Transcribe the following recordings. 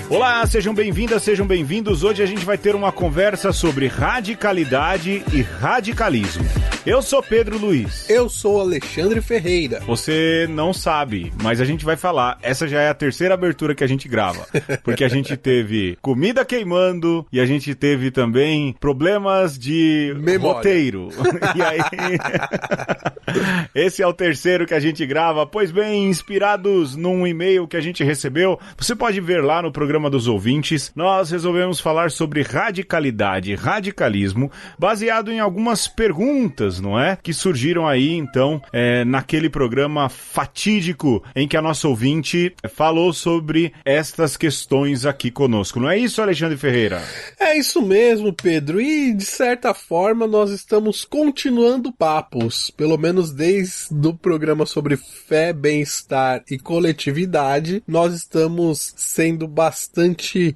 Olá, sejam bem-vindas, sejam bem-vindos. Hoje a gente vai ter uma conversa sobre radicalidade e radicalismo. Eu sou Pedro Luiz. Eu sou Alexandre Ferreira. Você não sabe, mas a gente vai falar. Essa já é a terceira abertura que a gente grava. Porque a gente teve comida queimando e a gente teve também problemas de roteiro. E aí... Esse é o terceiro que a gente grava. Pois bem, inspirados num e-mail que a gente recebeu, você pode ver lá no programa dos ouvintes, nós resolvemos falar sobre radicalidade e radicalismo, baseado em algumas perguntas, não é? Que surgiram aí, então, naquele programa fatídico em que a nossa ouvinte falou sobre estas questões aqui conosco. Não é isso, Alexandre Ferreira? É isso mesmo, Pedro. E, de certa forma, nós estamos continuando papos, pelo menos desde o programa sobre fé, bem-estar e coletividade, nós estamos sendo bastante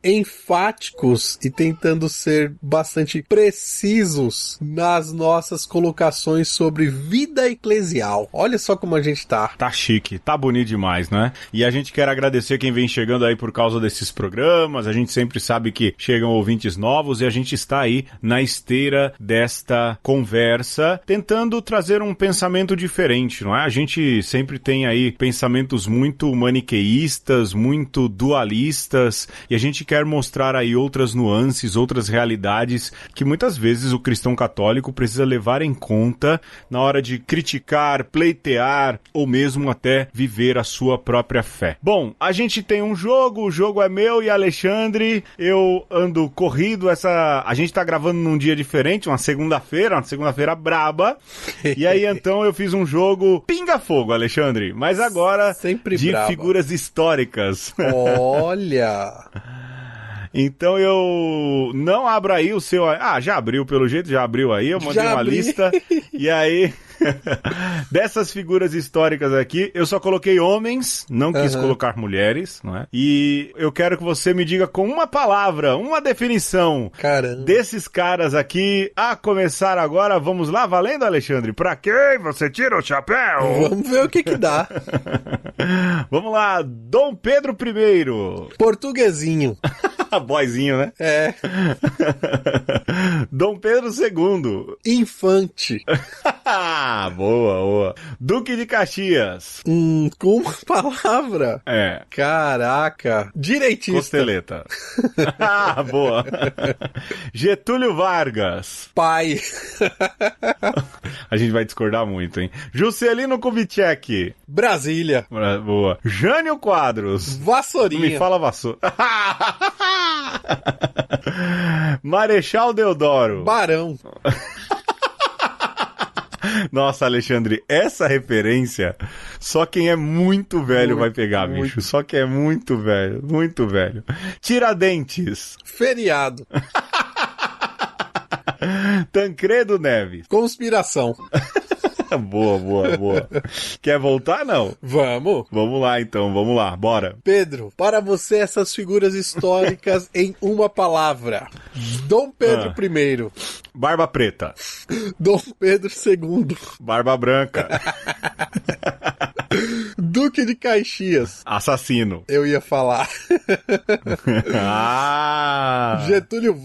enfáticos e tentando ser bastante precisos nas nossas colocações sobre vida eclesial. Olha só como a gente tá. Tá chique, tá bonito demais, né? E a gente quer agradecer quem vem chegando aí por causa desses programas. A gente sempre sabe que chegam ouvintes novos e a gente está aí na esteira desta conversa, tentando trazer um pensamento diferente, não é? A gente sempre tem aí pensamentos muito maniqueístas, muito dualistas, e a gente quer mostrar aí outras nuances, outras realidades que muitas vezes o cristão católico precisa levar em conta na hora de criticar, pleitear ou mesmo até viver a sua própria fé. Bom, a gente tem um jogo, o jogo é meu e Alexandre, eu ando corrido, a gente tá gravando num dia diferente, uma segunda-feira braba, e aí então eu fiz um jogo pinga-fogo, Alexandre, mas agora sempre de brava. Figuras históricas. Olha! Então eu não abro aí o seu... já abriu pelo jeito, já abriu aí, eu mandei uma lista, e aí... Dessas figuras históricas aqui, eu só coloquei homens, não quis colocar mulheres, não é? E eu quero que você me diga com uma palavra, uma definição desses caras aqui. A começar agora, vamos lá, valendo, Alexandre? Pra quem você tira o chapéu? Vamos ver o que dá. Vamos lá, Dom Pedro I. Portuguesinho. Boyzinho, né? É. Dom Pedro II. Infante. Boa. Duque de Caxias. Com uma palavra? É. Caraca. Direitista. Costeleta. Boa. Getúlio Vargas. Pai. A gente vai discordar muito, hein? Juscelino Kubitschek. Brasília. Boa. Jânio Quadros. Vassourinha. Não me fala vassoura. Marechal Deodoro. Barão. Nossa, Alexandre, essa referência só quem é muito velho vai pegar, bicho. Só quem é muito velho, muito velho. Tiradentes. Feriado. Tancredo Neves. Conspiração. Boa. Quer voltar, não? Vamos. Vamos lá, então. Vamos lá. Bora. Pedro, para você essas figuras históricas em uma palavra. Dom Pedro I. Barba preta. Dom Pedro II. Barba branca. Duque de Caxias. Assassino. Eu ia falar. Getúlio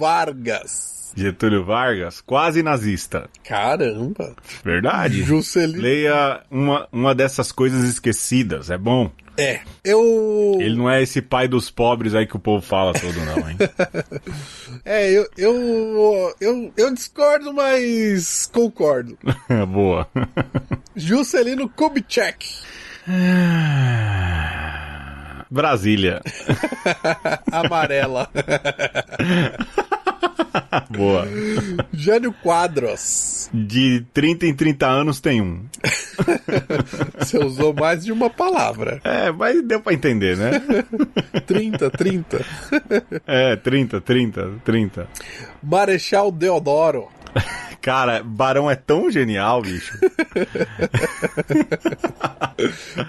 Vargas, quase nazista. Caramba. Verdade. Juscelino. Leia uma dessas coisas esquecidas, é bom. Ele não é esse pai dos pobres aí que o povo fala todo, não, hein? Eu discordo, mas concordo. Boa. Juscelino Kubitschek. Brasília. Amarela. Boa. Jânio Quadros. De 30 em 30 anos tem um. Você usou mais de uma palavra. Mas deu pra entender, né? 30. 30. Marechal Deodoro. Cara, Barão é tão genial, bicho.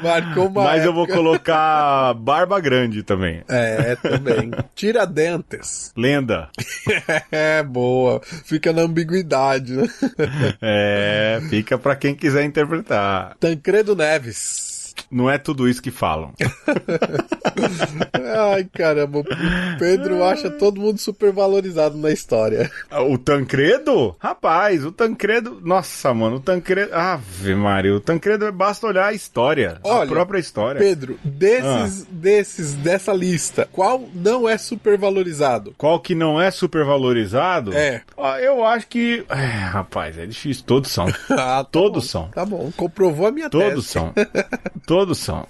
Marcou uma Mas época. eu vou colocar Barba Grande também. É, também. Tiradentes. Lenda. É, boa. Fica na ambiguidade, né? É, fica pra quem quiser interpretar. Tancredo Neves. Não é tudo isso que falam. Ai, caramba. O Pedro acha todo mundo super valorizado na história. O Tancredo? Rapaz, o Tancredo... Nossa, mano, o Tancredo... Ave Maria, o Tancredo basta olhar a história. Olha, a própria história. Pedro, dessa lista, qual não é super valorizado? Qual que não é super valorizado? É. Ó, eu acho que... rapaz, é difícil. Todos são. Ah, tá Todos bom, são. Tá bom, comprovou a minha Todos tese. são. Todos são.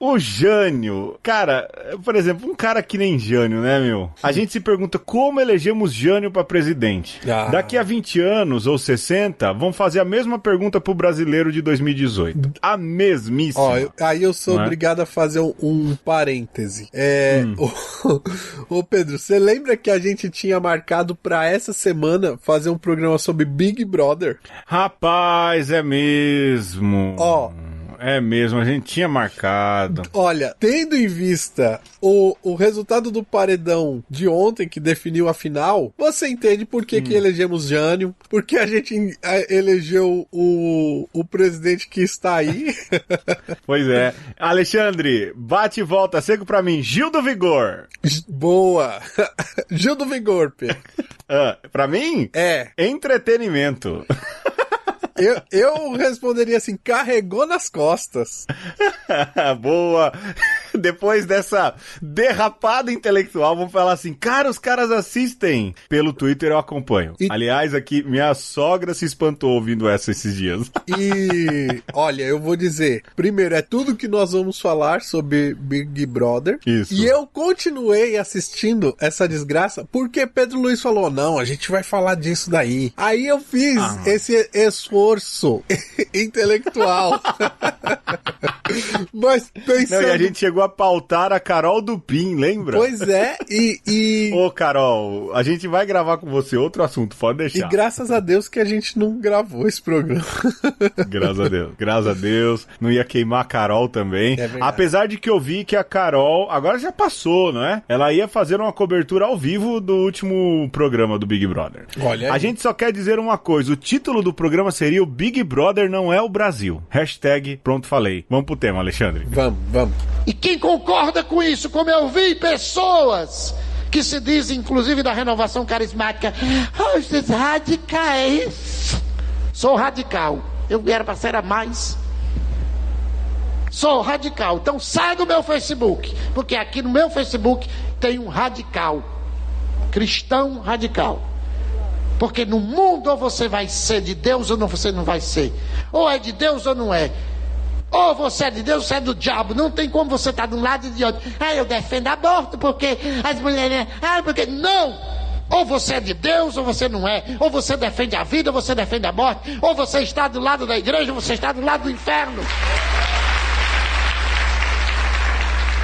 O Jânio, cara, por exemplo, um cara que nem Jânio, né, meu? A gente se pergunta como elegemos Jânio pra presidente. Ah. Daqui a 20 anos ou 60, vão fazer a mesma pergunta pro brasileiro de 2018. A mesmíssima. Ó, aí eu sou Não é? obrigado a fazer um parêntese. Ô Pedro, você lembra que a gente tinha marcado pra essa semana fazer um programa sobre Big Brother? Rapaz, é mesmo. Ó. É mesmo, a gente tinha marcado. Olha, tendo em vista o resultado do paredão de ontem, que definiu a final, você entende por que elegemos Jânio, porque a gente elegeu o presidente que está aí. Pois é. Alexandre, bate e volta, seco pra mim. Gil do Vigor. Boa! Gil do Vigor, Pedro. Pra mim? É. Entretenimento. Eu responderia assim, carregou nas costas. Boa. Depois dessa derrapada intelectual, vamos falar assim, cara, os caras assistem. Pelo Twitter eu acompanho. Aliás, aqui, minha sogra se espantou ouvindo essa esses dias. E, olha, eu vou dizer, primeiro, é tudo que nós vamos falar sobre Big Brother. Isso. E eu continuei assistindo essa desgraça, porque Pedro Luiz falou, não, a gente vai falar disso daí. Aí eu fiz esse esforço intelectual. Mas pensando... Não, e a gente chegou a pautar a Carol Dupin, lembra? Pois é, Ô, Carol, a gente vai gravar com você outro assunto, pode deixar. E graças a Deus que a gente não gravou esse programa. Graças a Deus. Não ia queimar a Carol também. É verdade. Apesar de que eu vi que a Carol, agora já passou, não é? Ela ia fazer uma cobertura ao vivo do último programa do Big Brother. Olha aí. A gente só quer dizer uma coisa, o título do programa seria o Big Brother não é o Brasil. Hashtag pronto falei. Vamos pro tema, Alexandre. Vamos. E quem concorda com isso, como eu vi pessoas que se dizem, inclusive da renovação carismática, esses radicais. Sou radical. Eu era para ser a mais. Sou radical. Então sai do meu Facebook, porque aqui no meu Facebook tem um radical. Cristão radical. Porque no mundo ou você vai ser de Deus ou você não vai ser. Ou é de Deus ou não é. Ou você é de Deus ou você é do diabo. Não tem como você estar de um lado e de outro. Eu defendo aborto porque as mulheres... porque... Não! Ou você é de Deus ou você não é. Ou você defende a vida ou você defende a morte. Ou você está do lado da igreja ou você está do lado do inferno.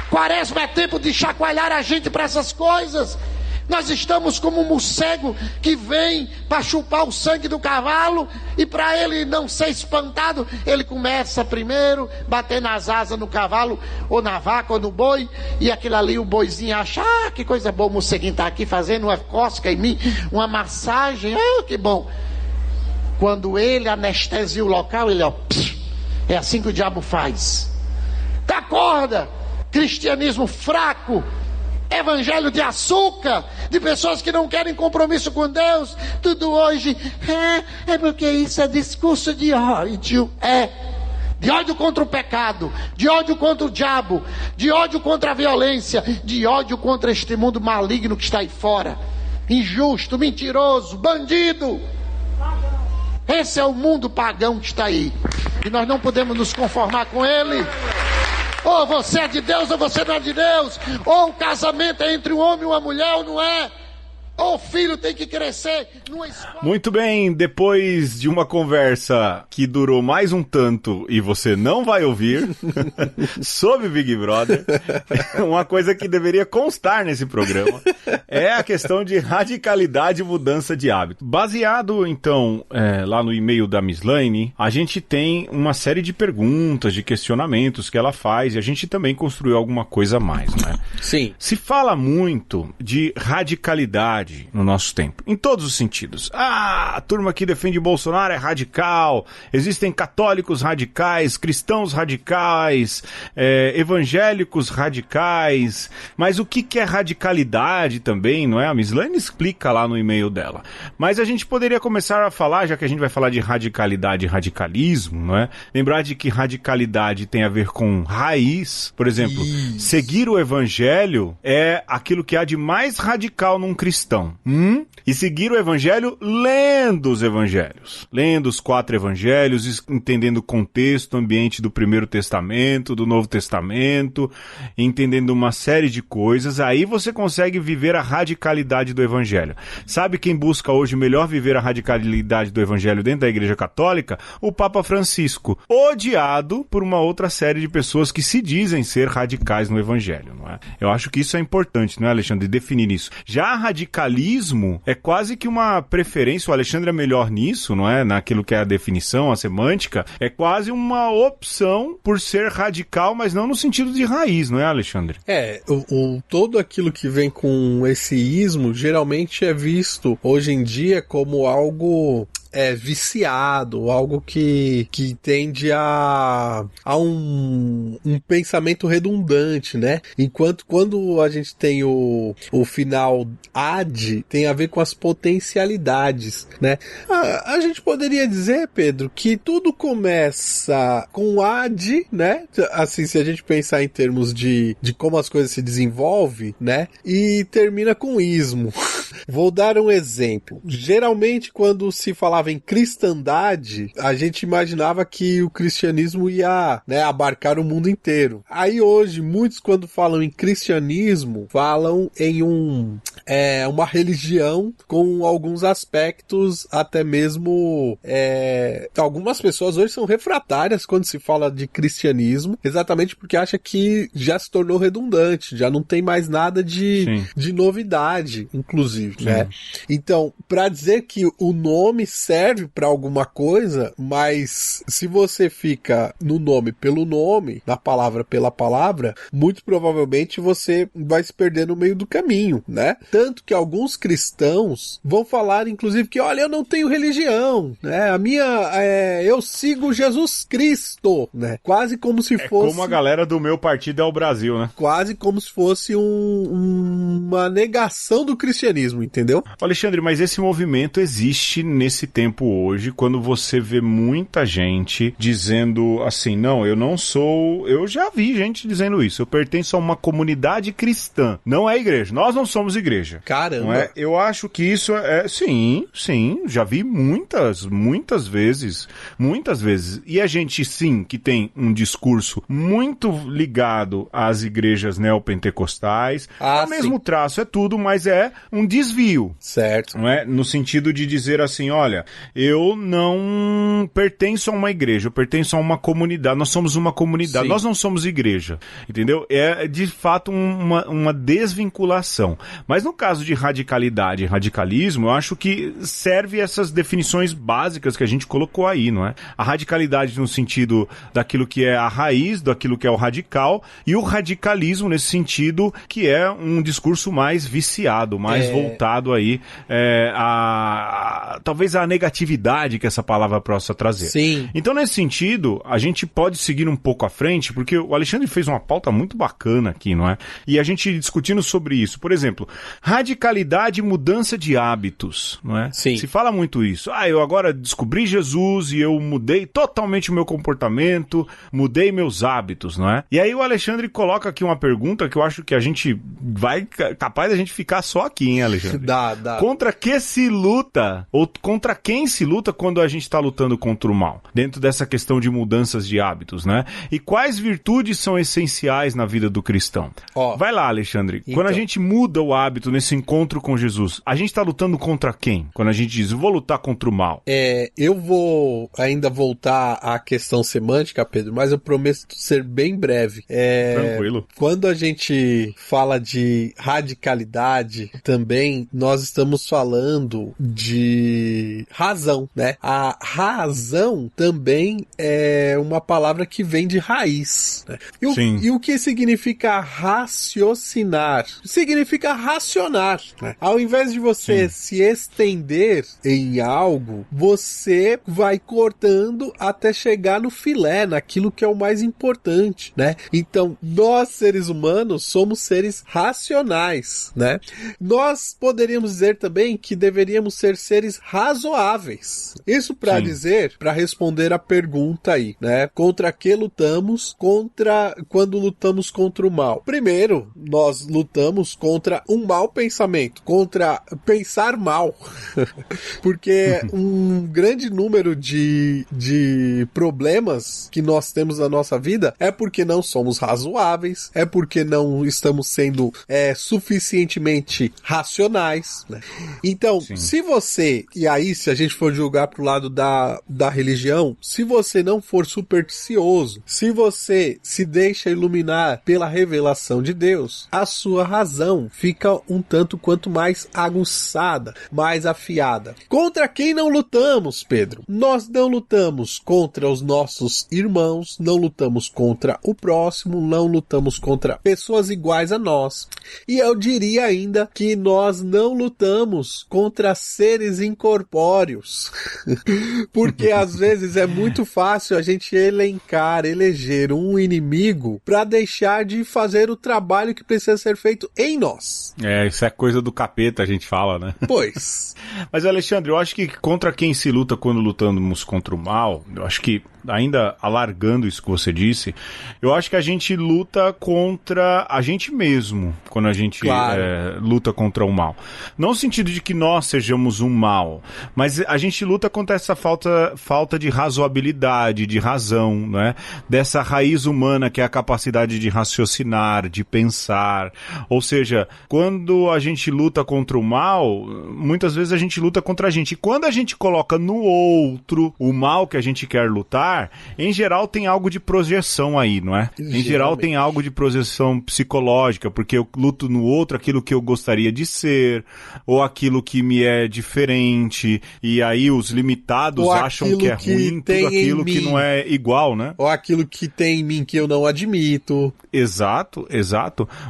Quaresma é tempo de chacoalhar a gente para essas coisas. Nós estamos como um morcego que vem para chupar o sangue do cavalo e para ele não ser espantado, ele começa primeiro bater nas asas no cavalo ou na vaca ou no boi e aquilo ali o boizinho acha, que coisa boa, o morceguinho está aqui fazendo uma cosca em mim, uma massagem, que bom. Quando ele anestesia o local, ele é assim que o diabo faz. Acorda, cristianismo fraco, evangelho de açúcar, de pessoas que não querem compromisso com Deus, tudo hoje é porque isso é discurso de ódio, de ódio contra o pecado, de ódio contra o diabo, de ódio contra a violência, de ódio contra este mundo maligno que está aí fora, injusto, mentiroso, bandido. Esse é o mundo pagão que está aí e nós não podemos nos conformar com ele. Ou você é de Deus ou você não é de Deus. Ou o casamento é entre um homem e uma mulher ou não é. O filho tem que crescer numa escola. Muito bem, depois de uma conversa que durou mais um tanto e você não vai ouvir sobre Big Brother, uma coisa que deveria constar nesse programa é a questão de radicalidade e mudança de hábito. Baseado, então, lá no e-mail da Miss Laine, a gente tem uma série de perguntas, de questionamentos que ela faz e a gente também construiu alguma coisa a mais, né? Sim. Se fala muito de radicalidade no nosso tempo, em todos os sentidos. A turma que defende Bolsonaro é radical, existem católicos radicais, cristãos radicais, evangélicos radicais, mas o que é radicalidade também, não é? A Miss Laine explica lá no e-mail dela. Mas a gente poderia começar a falar, já que a gente vai falar de radicalidade e radicalismo, não é? Lembrar de que radicalidade tem a ver com raiz, por exemplo, seguir o evangelho é aquilo que há de mais radical num cristão. E seguir o evangelho lendo os evangelhos. Lendo os 4 evangelhos, entendendo o contexto, o ambiente do Primeiro Testamento, do Novo Testamento, entendendo uma série de coisas. Aí você consegue viver a radicalidade do evangelho. Sabe quem busca hoje melhor viver a radicalidade do evangelho dentro da Igreja Católica? O Papa Francisco, odiado por uma outra série de pessoas que se dizem ser radicais no evangelho, não é? Eu acho que isso é importante, não é, Alexandre? Definir isso. Já radicalismo é quase que uma preferência, o Alexandre é melhor nisso, não é? Naquilo que é a definição, a semântica, é quase uma opção por ser radical, mas não no sentido de raiz, não é, Alexandre? Todo aquilo que vem com esse ismo geralmente é visto hoje em dia como algo viciado, algo que tende a um pensamento redundante, né? Enquanto quando a gente tem o final ad, tem a ver com as potencialidades, né? A gente poderia dizer, Pedro, que tudo começa com ad, né? Assim, se a gente pensar em termos de como as coisas se desenvolvem, né? E termina com ismo. Vou dar um exemplo. Geralmente, quando se falava em cristandade, a gente imaginava que o cristianismo ia, né, abarcar o mundo inteiro. Aí hoje, muitos quando falam em cristianismo, falam em uma religião com alguns aspectos até mesmo... algumas pessoas hoje são refratárias quando se fala de cristianismo, exatamente porque acha que já se tornou redundante, já não tem mais nada de novidade, inclusive, né? Então, para dizer que o nome serve para alguma coisa, mas se você fica no nome pelo nome, na palavra pela palavra, muito provavelmente você vai se perder no meio do caminho, né? Tanto que alguns cristãos vão falar, inclusive, que olha, eu não tenho religião, né? Eu sigo Jesus Cristo, né? Quase como se fosse... como a galera do meu partido é o Brasil, né? Quase como se fosse uma negação do cristianismo, entendeu? Alexandre, mas esse movimento existe nesse tempo hoje, quando você vê muita gente dizendo assim, não, eu não sou... Eu já vi gente dizendo isso, eu pertenço a uma comunidade cristã, não é igreja, nós não somos igreja. Caramba! Não é? Eu acho que isso sim, já vi muitas vezes, e a gente sim, que tem um discurso muito ligado às igrejas neopentecostais, o mesmo traço, é tudo, mas é um desvio. Certo. Não é? No sentido de dizer assim, olha, eu não pertenço a uma igreja, eu pertenço a uma comunidade, nós somos uma comunidade, nós não somos igreja, entendeu? É de fato uma desvinculação. Mas no caso de radicalidade e radicalismo, eu acho que serve essas definições básicas que a gente colocou aí, não é? A radicalidade no sentido daquilo que é a raiz, daquilo que é o radical, e o radicalismo nesse sentido que é um discurso mais viciado, mais voltado aí talvez a negatividade que essa palavra possa trazer. Sim. Então, nesse sentido, a gente pode seguir um pouco à frente, porque o Alexandre fez uma pauta muito bacana aqui, não é? E a gente discutindo sobre isso. Por exemplo, radicalidade e mudança de hábitos, não é? Sim. Se fala muito isso. Eu agora descobri Jesus e eu mudei totalmente o meu comportamento, mudei meus hábitos, não é? E aí o Alexandre coloca aqui uma pergunta que eu acho que a gente vai capaz da gente ficar só aqui, hein, Alexandre? Alexandre? Dá. Contra que se luta? Ou contra quem se luta quando a gente está lutando contra o mal? Dentro dessa questão de mudanças de hábitos, né? E quais virtudes são essenciais na vida do cristão? Vai lá, Alexandre. Então. Quando a gente muda o hábito nesse encontro com Jesus, a gente está lutando contra quem? Quando a gente diz, vou lutar contra o mal. Eu vou ainda voltar à questão semântica, Pedro, mas eu prometo ser bem breve. Tranquilo. Quando a gente fala de radicalidade, também nós estamos falando de razão, né? A razão também é uma palavra que vem de raiz, né? E o que significa raciocinar? Significa racionar, né? Ao invés de você se estender em algo, você vai cortando até chegar no filé, naquilo que é o mais importante, né? Então, nós, seres humanos, somos seres racionais, né? Nós poderíamos dizer também que deveríamos ser seres razoáveis. Isso para dizer, para responder a pergunta aí, né? Contra que lutamos? Quando lutamos contra o mal. Primeiro, nós lutamos contra um mau pensamento, contra pensar mal. Porque um grande número de problemas que nós temos na nossa vida é porque não somos razoáveis, é porque não estamos sendo suficientemente racionais, né? Então, se você, e aí se a gente for julgar pro lado da religião, se você não for supersticioso, se você se deixa iluminar pela revelação de Deus, a sua razão fica um tanto quanto mais aguçada, mais afiada. Contra quem não lutamos, Pedro? Nós não lutamos contra os nossos irmãos, não lutamos contra o próximo, não lutamos contra pessoas iguais a nós. E eu diria ainda que nós não lutamos contra seres incorpóreos. Porque às vezes é muito fácil a gente eleger um inimigo para deixar de fazer o trabalho que precisa ser feito em nós. Isso é coisa do capeta, a gente fala, né? Pois. Mas, Alexandre, eu acho que contra quem se luta quando lutamos contra o mal, eu acho que, ainda alargando isso que você disse, eu acho que a gente luta contra a gente mesmo quando a gente luta contra o mal. Não no sentido de que nós sejamos um mal, mas a gente luta contra essa falta de razoabilidade, de razão, né? Dessa raiz humana que é a capacidade de raciocinar, de pensar. Ou seja, quando a gente luta contra o mal, muitas vezes a gente luta contra a gente. E quando a gente coloca no outro o mal que a gente quer lutar, em geral tem algo de projeção aí, não é? Em geral tem algo de projeção psicológica, porque eu luto no outro aquilo que eu gostaria de ser, ou aquilo que me é diferente, e aí os limitados acham que é ruim tudo aquilo que não é igual, né? Ou aquilo que tem em mim que eu não admito. Exato.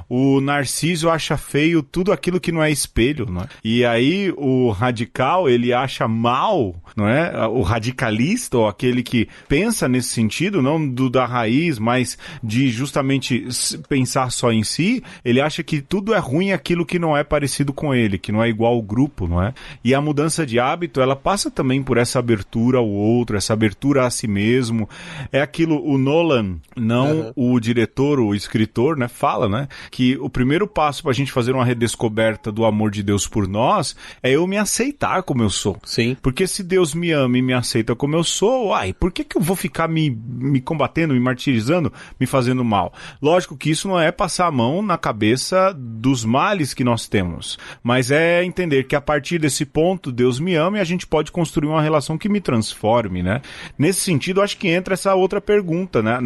O Narciso acha feio tudo aquilo que não é espelho, não é? E aí o radical, ele acha mal, não é? O radicalista, ou aquele que pensa nesse sentido, não da raiz, mas de justamente pensar só em si, ele acha que tudo é ruim aquilo que não é parecido com ele, que não é igual ao grupo, não é? E a mudança de hábito, ela passa também por essa abertura ao outro, essa abertura a si mesmo. É aquilo, o Nolan, o diretor, o escritor, né, fala, né, que o primeiro passo pra gente fazer uma redescoberta do amor de Deus por nós é eu me aceitar como eu sou. Sim. Porque se Deus me ama e me aceita como eu sou, por que eu vou ficar me combatendo, me martirizando, me fazendo mal? Lógico que isso não é passar a mão na cabeça dos males que nós temos, mas é entender que a partir desse ponto Deus me ama e a gente pode construir uma relação que me transforme, né? Nesse sentido, acho que entra essa outra pergunta, né?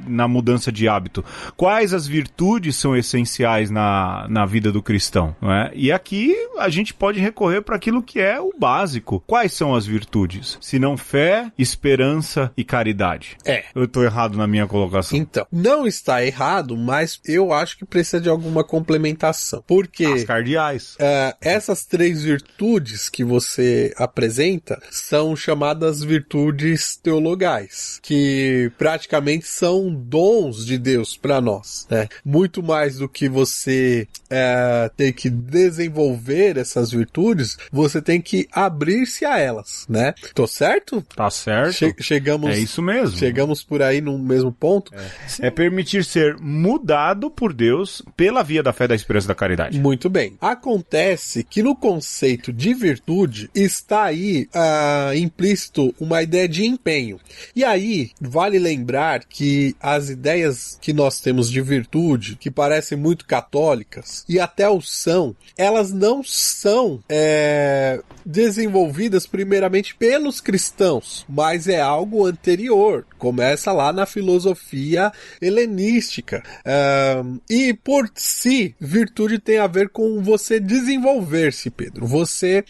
Na mudança de hábito. Quais as virtudes são essenciais na vida do cristão, não é? E aqui a gente pode recorrer para aquilo que é o básico. Quais são as virtudes? Se não fé, esperança e caridade. Eu tô errado na minha colocação. Então, não está errado, mas eu acho que precisa de alguma complementação. Porque as cardeais. Essas três virtudes que você apresenta são chamadas virtudes teologais, que praticamente são dons de Deus para nós, né? Muito mais do que você ter que desenvolver essas virtudes, você tem que abrir-se a elas, né? Tô certo? Tá certo. Chegamos. É isso mesmo. Chegamos por aí no mesmo ponto. É permitir ser mudado por Deus pela via da fé, da esperança e da caridade. Muito bem. A Acontece que no conceito de virtude está aí implícito uma ideia de empenho. E aí, vale lembrar que as ideias que nós temos de virtude, que parecem muito católicas, e até o são, elas não são desenvolvidas primeiramente pelos cristãos, mas é algo anterior. Começa lá na filosofia helenística. E por si, virtude tem a ver com você desenvolver-se, Pedro. Você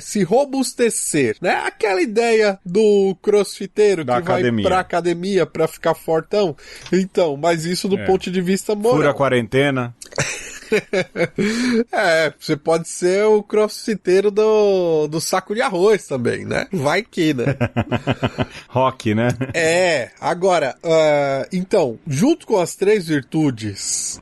se robustecer, né? Aquela ideia do crossfiteiro que vai pra academia pra ficar fortão. Então, mas isso do ponto de vista moral. Fura a quarentena. Você pode ser o crossfiteiro do saco de arroz também, né? Vai que, né? Rock, né? Agora, então, junto com as 3 virtudes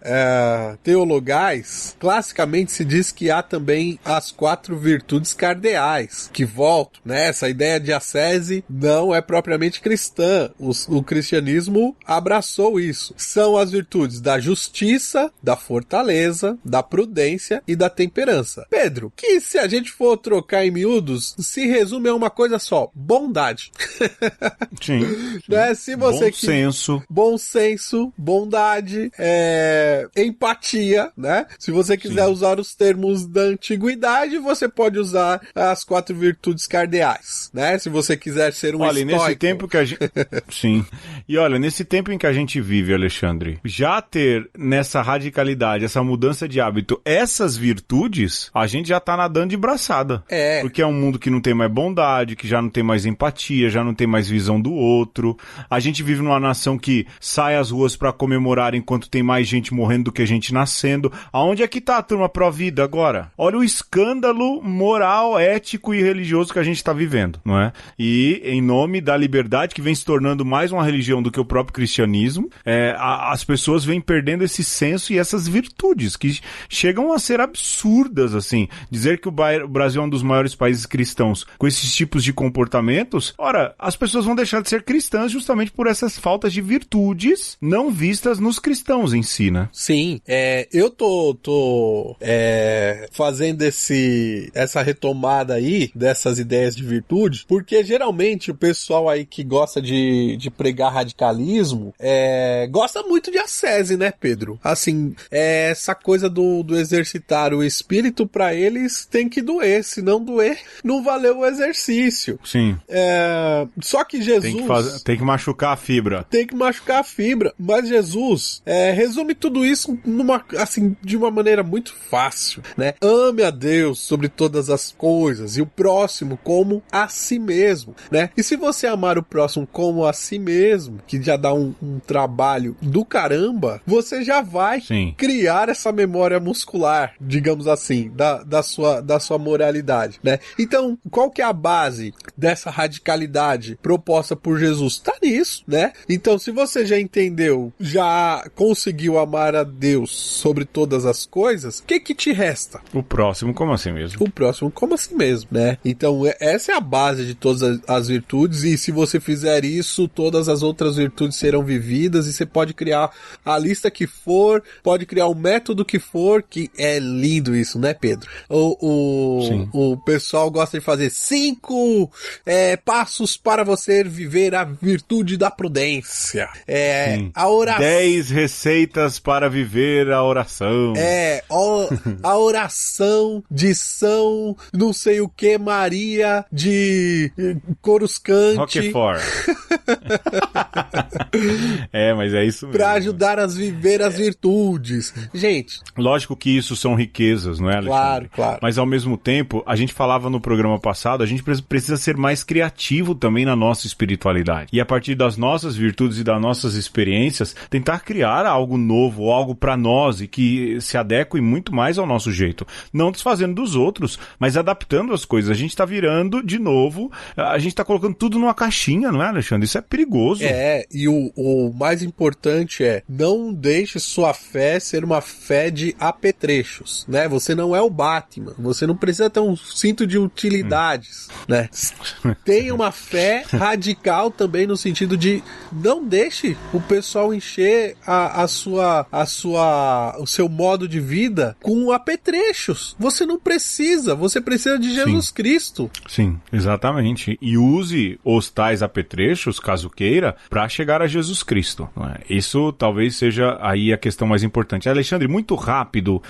teologais, classicamente se diz que há também as 4 virtudes cardeais, que voltam, né? Essa ideia de ascese não é propriamente cristã. O cristianismo abraçou isso. São as virtudes da justiça, da fortaleza, da prudência e da temperança. Pedro, que se a gente for trocar em miúdos, se resume a uma coisa só: bondade. Sim. Né? Se você Bom senso, bondade, empatia, né? Se você quiser usar os termos da antiguidade, você pode usar as 4 virtudes cardeais, né? Se você quiser ser um estoico. Nesse tempo que a gente... Sim. E olha, nesse tempo em que a gente vive, Alexandre, já ter nessa radicalidade, essa mudança de hábito, essas virtudes, a gente já tá nadando de braçada. Porque é um mundo que não tem mais bondade, que já não tem mais empatia, já não tem mais visão do outro. A gente vive numa nação que sai às ruas pra comemorar enquanto tem mais gente morrendo do que gente nascendo. Aonde é que tá a turma pró-vida agora? Olha o escândalo moral, ético e religioso que a gente tá vivendo, não é? E em nome da liberdade, que vem se tornando mais uma religião do que o próprio cristianismo, as pessoas vêm perdendo esse senso e essas virtudes que chegam a ser absurdas, assim. Dizer que o Brasil é um dos maiores países cristãos com esses tipos de comportamentos, ora, as pessoas vão deixar de ser cristãs justamente por essas faltas de virtudes não vistas nos cristãos em si, né? Sim, eu tô fazendo essa retomada aí dessas ideias de virtude, porque geralmente o pessoal aí que gosta de pregar radicalismo gosta muito de ascese, né, Pedro? Assim, essa coisa do exercitar o espírito, pra eles tem que doer, se não doer, não valeu o exercício. Sim. Só que Jesus... Tem que machucar a fibra. Tem que machucar a fibra, mas Jesus resume tudo isso de uma maneira muito fácil, né? Ame a Deus sobre todas as coisas e o próximo como a si mesmo, né? E se você amar o próximo como a si mesmo, que já dá um trabalho do caramba, você já vai criar essa memória muscular, digamos assim, da sua moralidade, né? Então, qual que é a base dessa radicalidade proposta por Jesus? Tá nisso, né? Então, se você já entendeu, já conseguiu amar a Deus sobre todas as coisas, o que te resta? O próximo como assim mesmo? O próximo como assim mesmo, né? Então, essa é a base de todas as virtudes, e se você fizer isso, todas as outras virtudes serão vividas, e você pode criar a lista que for, pode criar o método que for, que é lindo isso, né, Pedro? O pessoal gosta de fazer 5 passos para você viver a virtude da prudência. A oração. 10 receitas para viver a oração. A oração de São não sei o que Maria de Coruscante. Roquefort. Mas é isso mesmo. Para ajudar a viver as virtudes. Gente. Lógico que isso são riquezas, não é, Alexandre? Claro. Mas ao mesmo tempo, a gente falava no programa passado, a gente precisa ser mais criativo também na nossa espiritualidade. E a partir das nossas virtudes e das nossas experiências, tentar criar algo novo, algo para nós e que se adeque muito mais ao nosso jeito. Não desfazendo dos outros, mas adaptando as coisas. A gente tá virando, de novo, a gente tá colocando tudo numa caixinha, não é, Alexandre? Isso é perigoso. E o mais importante não deixe sua fé ser uma fé de apetrechos, né? Você não é o Batman, você não precisa ter um cinto de utilidades, né? Tenha uma fé radical também no sentido de não deixe o pessoal encher o seu modo de vida com apetrechos. Você não precisa, você precisa de Jesus Cristo. Sim, exatamente. E use os tais apetrechos, caso queira, para chegar a Jesus Cristo. Não é? Isso talvez seja aí a questão mais importante. Alexandre, muito rápido,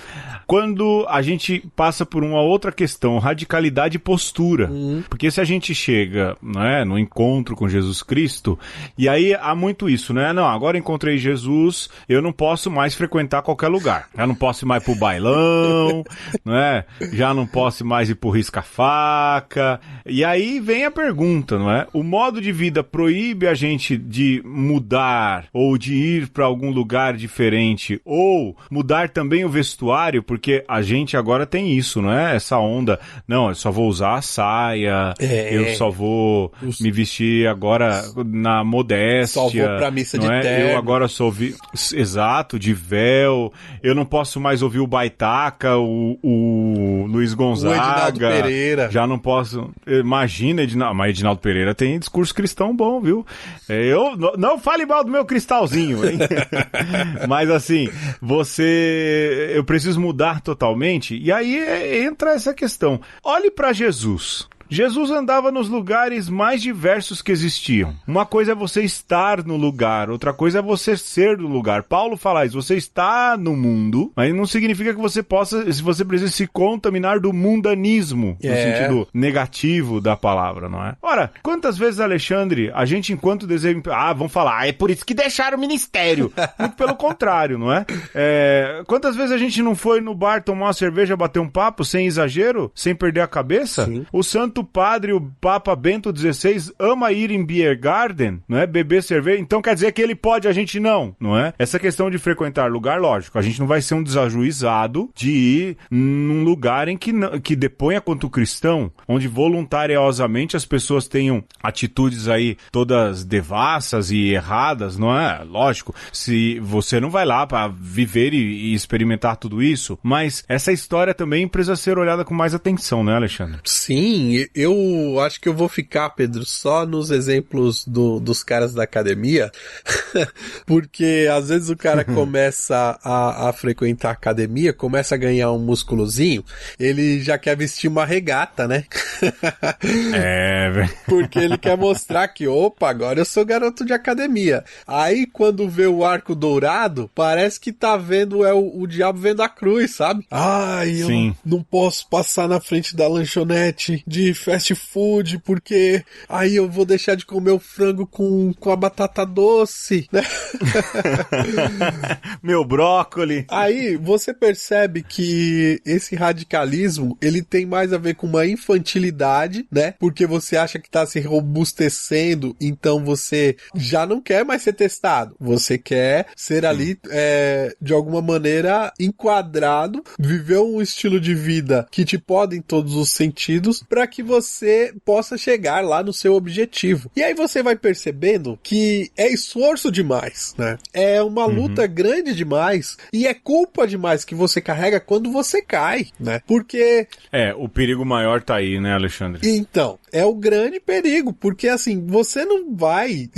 quando a gente passa por uma outra questão, radicalidade e postura. Porque se a gente chega, não é, no encontro com Jesus Cristo, e aí há muito isso, né? Não, agora encontrei Jesus, eu não posso mais frequentar qualquer lugar. Já não posso ir mais pro bailão, não é? Já não posso mais ir pro risca-faca. E aí vem a pergunta, não é? O modo de vida proíbe a gente de mudar ou de ir para algum lugar diferente ou mudar também o vestuário, porque a gente agora tem isso, não é? Essa onda, não, eu só vou usar a saia, eu só vou me vestir agora na modéstia. Só vou pra missa de terno. Eu agora sou exato, de véu, eu não posso mais ouvir o Baitaca, o Luiz Gonzaga. O Edinaldo Pereira. Já não posso. Imagina, mas Edinaldo Pereira tem discurso cristão bom, viu? Eu não fale mal do meu cristalzinho, hein? Mas assim, eu preciso mudar totalmente. E aí entra essa questão. Olhe para Jesus. Jesus andava nos lugares mais diversos que existiam. Uma coisa é você estar no lugar, outra coisa é você ser do lugar. Paulo fala isso, você está no mundo, mas não significa que você precisa se contaminar do mundanismo, no sentido negativo da palavra, não é? Ora, quantas vezes, Alexandre, a gente enquanto desejo... vamos falar, é por isso que deixaram o ministério. Muito pelo contrário, não é? Quantas vezes a gente não foi no bar tomar uma cerveja, bater um papo, sem exagero, sem perder a cabeça? Sim. O Santo Padre, o Papa Bento XVI, ama ir em beer garden, não é? Beber cerveja. Então quer dizer que ele pode, a gente não é? Essa questão de frequentar lugar, lógico, a gente não vai ser um desajuizado de ir num lugar em que deponha quanto cristão, onde voluntariosamente as pessoas tenham atitudes aí todas devassas e erradas, não é? Lógico, se você não vai lá para viver e experimentar tudo isso, mas essa história também precisa ser olhada com mais atenção, né, Alexandre? Sim, eu acho que eu vou ficar, Pedro, só nos exemplos dos caras da academia, porque às vezes o cara começa a frequentar a academia, começa a ganhar um músculozinho, ele já quer vestir uma regata, né? Velho. Porque ele quer mostrar que, opa, agora eu sou garoto de academia. Aí quando vê o arco dourado, parece que tá vendo o diabo vendo a cruz, sabe? Eu não posso passar na frente da lanchonete de fast food, porque aí eu vou deixar de comer o frango com a batata doce, né? Meu brócoli. Aí você percebe que esse radicalismo, ele tem mais a ver com uma infantilidade, né? Porque você acha que tá se robustecendo, então você já não quer mais ser testado. Você quer ser ali, de alguma maneira, enquadrado, viver um estilo de vida que te pode em todos os sentidos, para que você possa chegar lá no seu objetivo. E aí você vai percebendo que é esforço demais, né? É uma luta grande demais e é culpa demais que você carrega quando você cai, né? Porque... o perigo maior tá aí, né, Alexandre? Então, é o grande perigo, porque assim, você não vai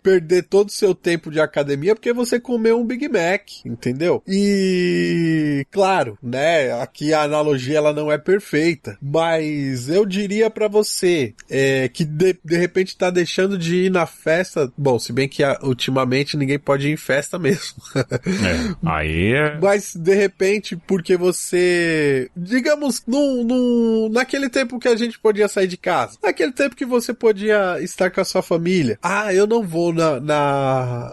perder todo o seu tempo de academia porque você comeu um Big Mac, entendeu? E, claro, né, aqui a analogia ela não é perfeita, mas eu diria pra você que de repente tá deixando de ir na festa, bom, se bem que ultimamente ninguém pode ir em festa mesmo. Aí é... Mas de repente, porque você, digamos, naquele tempo que a gente podia sair de casa, naquele tempo que você podia estar com a sua família, eu não vou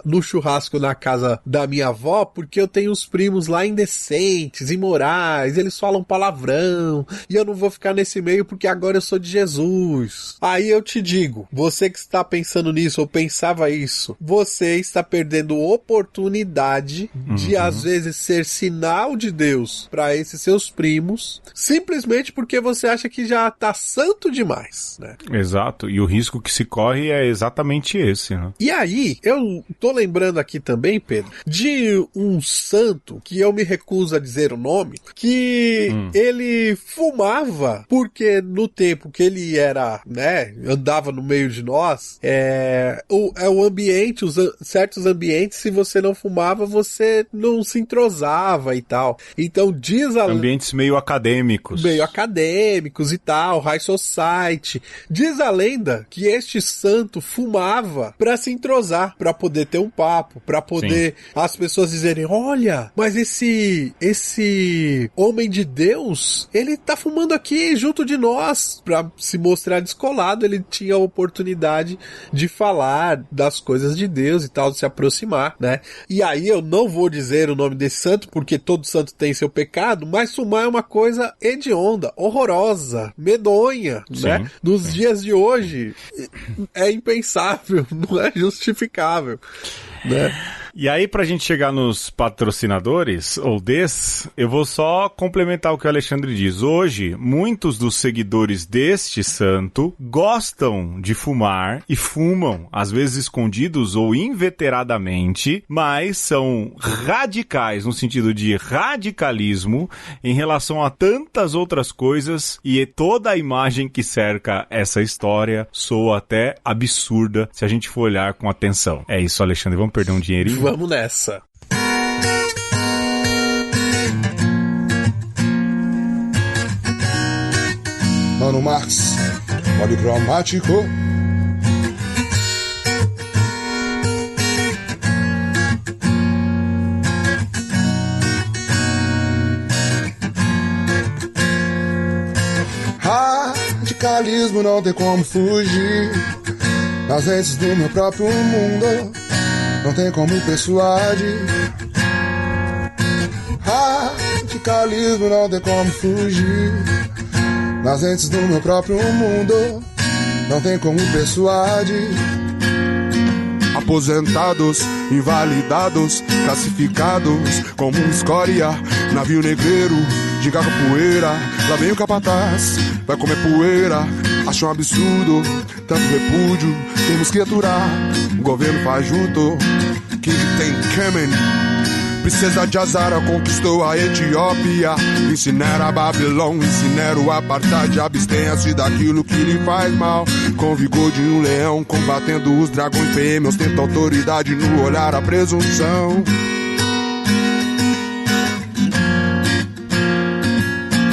no churrasco na casa da minha avó porque eu tenho uns primos lá indecentes, imorais, eles falam palavrão, e eu não vou ficar nesse meio porque agora eu sou de Jesus. Aí eu te digo, você que está pensando nisso ou pensava isso, você está perdendo oportunidade de às vezes ser sinal de Deus para esses seus primos, simplesmente porque você acha que já tá santo demais, né? Exato, e o risco que se corre é exatamente esse, né? E aí, eu tô lembrando aqui também, Pedro, de um santo, que eu me recuso a dizer o nome, que ele fumava, porque no tempo que ele era, né, andava no meio de nós, o ambiente, certos ambientes, se você não fumava, você não se entrosava e tal. Então diz a... Ambientes meio acadêmicos. Meio acadêmicos e tal, high society. Diz a lenda que este santo fumava pra se entrosar, pra poder ter um papo, pra poder as pessoas dizerem, olha, mas esse homem de Deus, ele tá fumando aqui junto de nós, pra se mostrar descolado, ele tinha a oportunidade de falar das coisas de Deus e tal, de se aproximar, né? E aí eu não vou dizer o nome desse santo, porque todo santo tem seu pecado, mas fumar é uma coisa hedionda, horrorosa, medonha, né? Nos dias de hoje é impensável, não é justificável, né? E aí, pra gente chegar nos patrocinadores, ou eu vou só complementar o que o Alexandre diz. Hoje, muitos dos seguidores deste santo gostam de fumar e fumam, às vezes escondidos ou inveteradamente, mas são radicais, no sentido de radicalismo, em relação a tantas outras coisas, e toda a imagem que cerca essa história soa até absurda se a gente for olhar com atenção. É isso, Alexandre, vamos perder um dinheirinho? Vamos nessa. Mano Marx, policromático. Radicalismo não tem como fugir. Nas lentes do meu próprio mundo, não tem como persuadir. Radicalismo não tem como fugir. Nas lentes do meu próprio mundo, não tem como persuadir. Aposentados, invalidados, classificados como escória, navio negreiro, de capoeira. Lá vem o capataz, vai comer poeira. Acho um absurdo, tanto repúdio. Temos que aturar, o governo fajuto. King tem Kemen, princesa de Azara conquistou a Etiópia. Incinera a Babilão, incinera o apartheid. Abstenha-se daquilo que lhe faz mal. Com vigor de um leão, combatendo os dragões. PM ostenta autoridade no olhar, a presunção.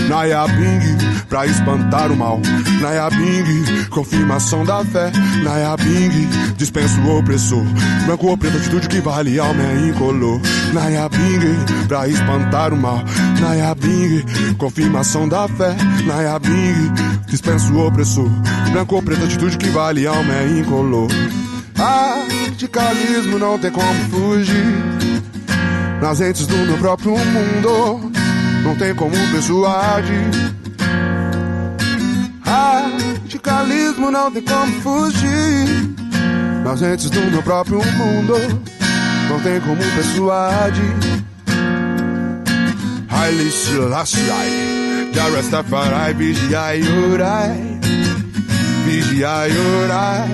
Nayabing, pra espantar o mal. Nayabing, confirmação da fé. Nayabing, dispensa o opressor. Branco ou preto, atitude que vale, alma é incolor. Nayabing, pra espantar o mal. Nayabing, confirmação da fé. Nayabing, dispensa o opressor. Branco ou preto, atitude que vale, alma é incolor. Radicalismo não tem como fugir. Nas lentes do meu próprio mundo, não tem como persuadir. Radicalismo não tem como fugir. Nas lentes do meu próprio mundo, não tem como persuadir. Haile Selassie, Jah Rastafari, vigiai orai. Vigiai orai.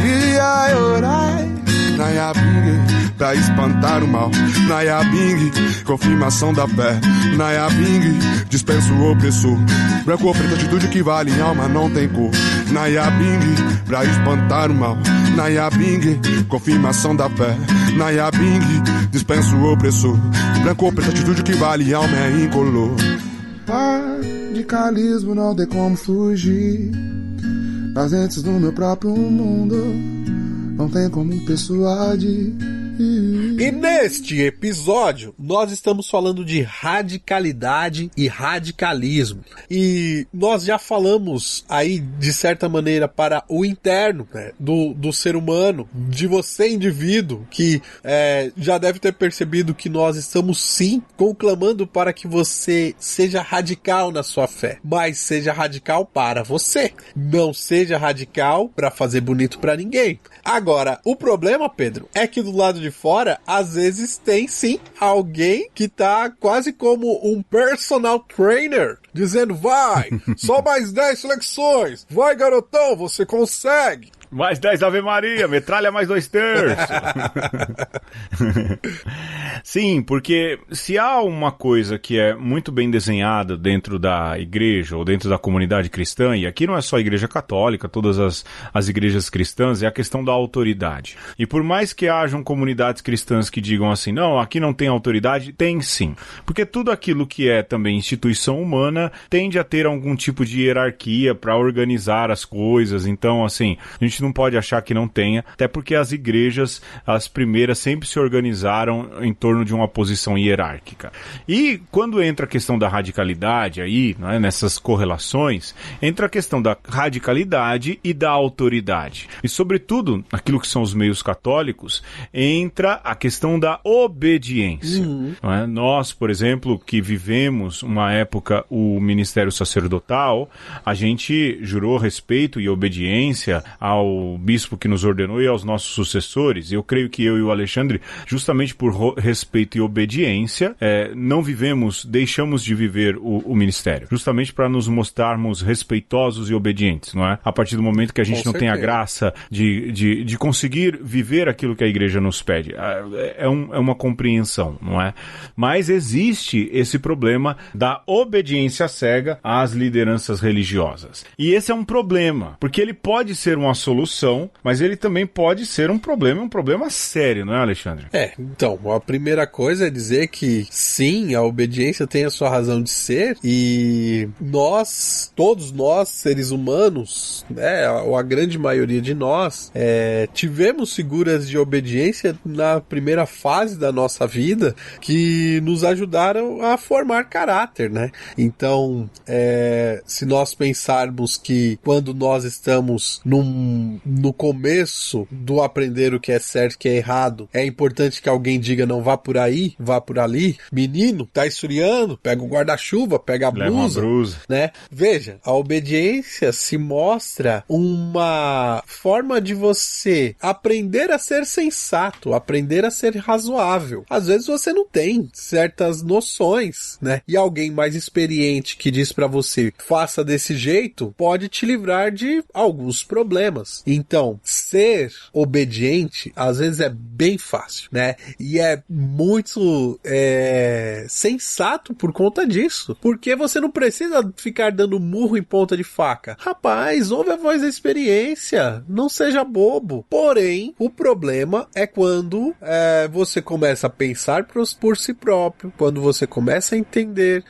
Vigiai orai. Nayabing, pra espantar o mal. Nayabing, confirmação da fé. Nayabing, dispensa o opressor. Branco ou preto, atitude que vale, alma não tem cor. Nayabing, pra espantar o mal. Nayabing, confirmação da fé. Nayabing, dispensa o opressor. Branco ou preto, atitude que vale, alma é incolor. Radicalismo não tem como fugir. Nas lentes do meu próprio mundo, não tem como persuadir. E neste episódio, nós estamos falando de radicalidade e radicalismo. E nós já falamos aí, de certa maneira, para o interno, né, do ser humano, de você, indivíduo, que já deve ter percebido que nós estamos sim conclamando para que você seja radical na sua fé, mas seja radical para você. Não seja radical para fazer bonito para ninguém. Agora, o problema, Pedro, é que do lado de fora, às vezes tem sim alguém que tá quase como um personal trainer, dizendo, vai, só mais 10 flexões, vai garotão, você consegue. Mais 10 Ave Maria, metralha mais 2 terços. Sim, porque se há uma coisa que é muito bem desenhada dentro da igreja ou dentro da comunidade cristã, e aqui não é só a igreja católica, todas as igrejas cristãs, é a questão da autoridade. E por mais que hajam comunidades cristãs que digam assim, não, aqui não tem autoridade, tem sim. Porque tudo aquilo que é também instituição humana tende a ter algum tipo de hierarquia para organizar as coisas. Então, assim, a gente não pode achar que não tenha, até porque as igrejas, as primeiras, sempre se organizaram em torno de uma posição hierárquica. E quando entra a questão da radicalidade aí, né, nessas correlações, entra a questão da radicalidade e da autoridade. E sobretudo, aquilo que são os meios católicos, entra a questão da obediência. Não é? Nós, por exemplo, que vivemos uma época o ministério sacerdotal, a gente jurou respeito e obediência ao bispo que nos ordenou e aos nossos sucessores. Eu creio que eu e o Alexandre, justamente por respeito e obediência, deixamos de viver o ministério, justamente para nos mostrarmos respeitosos e obedientes, não é? A partir do momento que a gente não tem a graça de conseguir viver aquilo que a igreja nos pede. É uma compreensão, não é? Mas existe esse problema da obediência cega às lideranças religiosas. E esse é um problema, porque ele pode ser uma solução, mas ele também pode ser um problema sério, não é, Alexandre? Então, a primeira coisa é dizer que sim, a obediência tem a sua razão de ser, e todos nós, seres humanos, né, ou a grande maioria de nós, tivemos figuras de obediência na primeira fase da nossa vida que nos ajudaram a formar caráter, né? Então, se nós pensarmos que quando nós estamos no começo do aprender o que é certo e o que é errado, é importante que alguém diga não vá por aí, vá por ali. Menino, tá esfriando, pega o guarda-chuva, pega a blusa, né? Veja, a obediência se mostra uma forma de você aprender a ser sensato, aprender a ser razoável. Às vezes você não tem certas noções, né? E alguém mais experiente que diz pra você, faça desse jeito, pode te livrar de alguns problemas. Então, ser obediente, às vezes é bem fácil, né? E é muito sensato por conta disso. Porque você não precisa ficar dando murro em ponta de faca. Rapaz, ouve a voz da experiência. Não seja bobo. Porém, o problema é quando você começa a pensar por si próprio, quando você começa a entender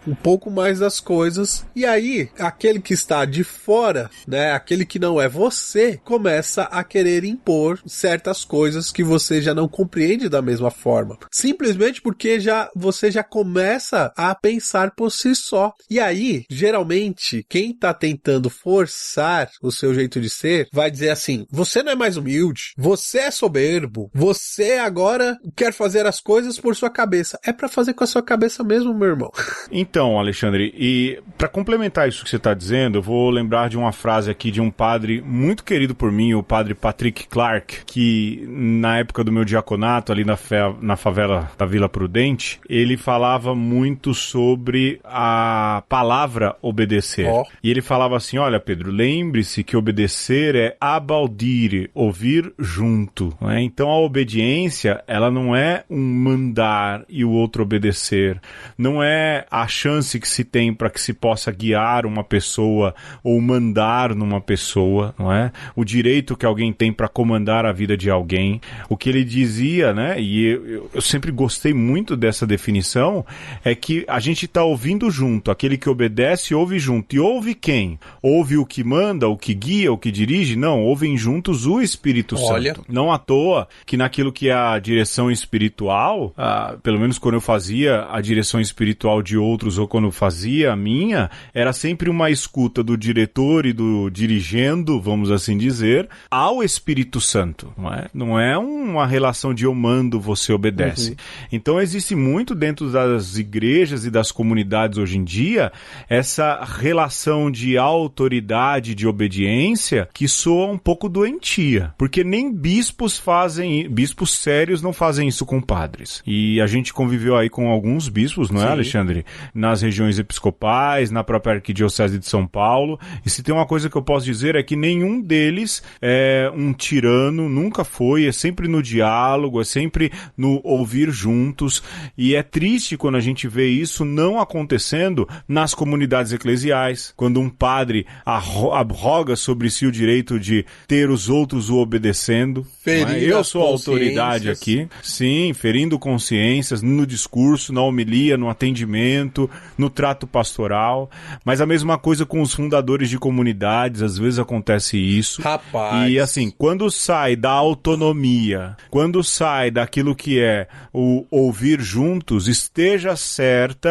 um pouco mais das coisas, e aí, aquele que está de fora, né, aquele que não é você, começa a querer impor certas coisas que você já não compreende da mesma forma. Simplesmente porque você já começa a pensar por si só. E aí, geralmente, quem está tentando forçar o seu jeito de ser, vai dizer assim, você não é mais humilde, você é soberbo, você agora quer fazer as coisas por sua cabeça. É para fazer com a sua cabeça mesmo, meu irmão. Então, Alexandre, e para complementar isso que você está dizendo, eu vou lembrar de uma frase aqui de um padre muito querido por mim, o padre Patrick Clark, que na época do meu diaconato, ali na favela da Vila Prudente, ele falava muito sobre a palavra obedecer. E ele falava assim, olha, Pedro, lembre-se que obedecer é abaudire, ouvir junto. Né? Então a obediência, ela não é um mandar e o outro obedecer. Não é a chance que se tem para que se possa guiar uma pessoa ou mandar numa pessoa. honra, não é? O direito que alguém tem para comandar a vida de alguém. O que ele dizia, né? E eu sempre gostei muito dessa definição, é que a gente está ouvindo junto. Aquele que obedece, ouve junto. E ouve quem? Ouve o que manda, o que guia, o que dirige? Não, ouvem juntos o Espírito Santo. Não à toa que naquilo que é a direção espiritual, pelo menos quando eu fazia a direção espiritual de outros ou quando eu fazia a minha, era sempre uma escuta do diretor e do dirigendo, vamos assim dizer, ao Espírito Santo. Não é uma relação de eu mando, você obedece. Uhum. Então existe muito dentro das igrejas e das comunidades hoje em dia essa relação de autoridade, de obediência, que soa um pouco doentia. Porque nem bispos sérios não fazem isso com padres. E a gente conviveu aí com alguns bispos, não é, Alexandre? Nas regiões episcopais, na própria Arquidiocese de São Paulo. E se tem uma coisa que eu posso dizer é que nenhum deles é um tirano, nunca foi, é sempre no diálogo, é sempre no ouvir juntos. E é triste quando a gente vê isso não acontecendo nas comunidades eclesiais, quando um padre arroga sobre si o direito de ter os outros o obedecendo. Eu sou a autoridade aqui. Sim, ferindo consciências no discurso, na homilia, no atendimento, no trato pastoral. Mas a mesma coisa com os fundadores de comunidades, às vezes acontece isso. Rapaz. E assim, quando sai da autonomia, quando sai daquilo que é o ouvir juntos, esteja certo,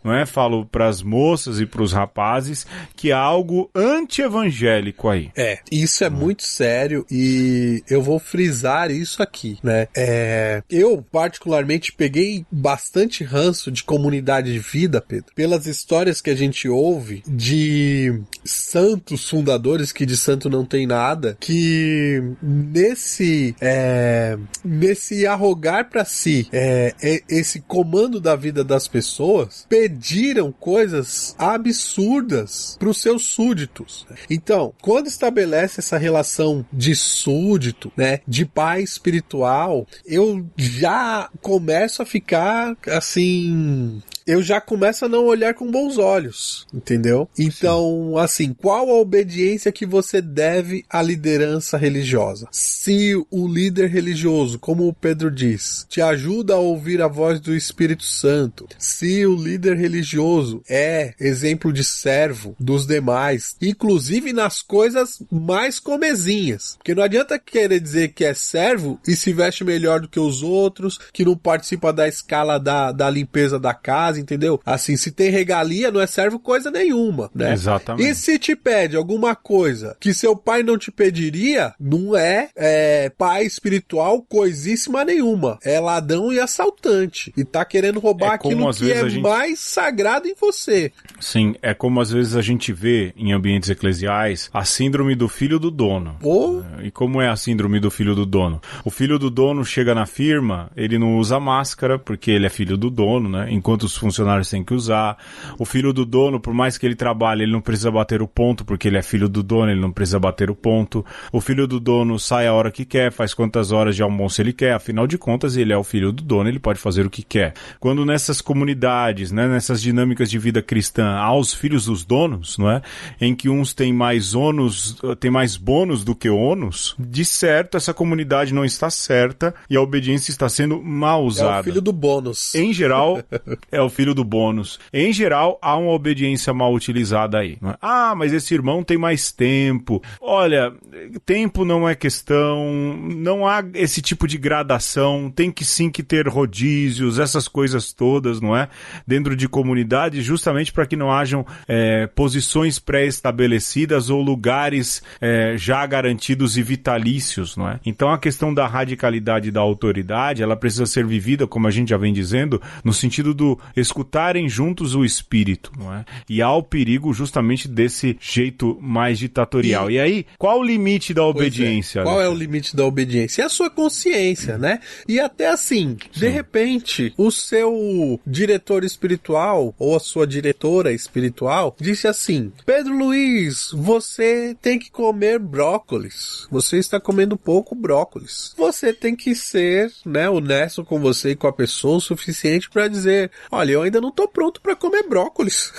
não é? Falo para as moças e para os rapazes que há algo anti-evangélico aí. Isso é muito sério e eu vou frisar isso aqui, né? Eu particularmente peguei bastante ranço de comunidade de vida, Pedro, pelas histórias que a gente ouve de santos fundadores, que de santo não tem nada, que nesse arrogar para si esse comando da vida das pessoas, pediram coisas absurdas para os seus súditos. Então, quando estabelece essa relação de súdito, né, de pai espiritual, eu já começo a ficar assim... Eu já começo a não olhar com bons olhos, entendeu? Então, assim, qual a obediência que você deve à liderança religiosa? Se o líder religioso, como o Pedro diz, te ajuda a ouvir a voz do Espírito Santo, se o líder religioso é exemplo de servo dos demais, inclusive nas coisas mais comezinhas, porque não adianta querer dizer que é servo e se veste melhor do que os outros, que não participa da escala da limpeza da casa, entendeu? Assim, se tem regalia, não é servo coisa nenhuma, né? Exatamente. E se te pede alguma coisa que seu pai não te pediria, não é pai espiritual coisíssima nenhuma. É ladrão e assaltante. E tá querendo roubar aquilo que é mais sagrado em você. Sim, é como às vezes a gente vê em ambientes eclesiais a síndrome do filho do dono. E como é a síndrome do filho do dono? O filho do dono chega na firma, ele não usa máscara porque ele é filho do dono, né? Enquanto os funcionários têm que usar. O filho do dono, por mais que ele trabalhe, ele não precisa bater o ponto porque ele é filho do dono, ele não precisa bater o ponto. O filho do dono sai a hora que quer, faz quantas horas de almoço ele quer, afinal de contas ele é o filho do dono, ele pode fazer o que quer. Quando nessas comunidades, né, nessas dinâmicas de vida cristã, há os filhos dos donos, não é? Em que uns têm mais bônus do que ônus, de certo essa comunidade não está certa e a obediência está sendo mal usada. É o filho do bônus. Em geral, é o filho do bônus. Em geral, há uma obediência mal utilizada aí. Não é? Mas esse irmão tem mais tempo. Olha, tempo não é questão, não há esse tipo de gradação, tem que sim que ter rodízios, essas coisas todas, não é? Dentro de comunidades, justamente para que não hajam posições pré-estabelecidas ou lugares já garantidos e vitalícios, não é? Então a questão da radicalidade da autoridade, ela precisa ser vivida, como a gente já vem dizendo, no sentido do escutarem juntos o Espírito, não é? E há o perigo justamente desse jeito mais ditatorial. E aí, qual o limite da obediência? Qual é o limite da obediência? É a sua consciência, né? E até assim, de repente, o seu diretor espiritual ou a sua diretora espiritual disse assim: Pedro Luiz, você tem que comer brócolis. Você está comendo pouco brócolis. Você tem que ser, né, honesto com você e com a pessoa o suficiente para dizer: olha, olha, eu ainda não tô pronto pra comer brócolis.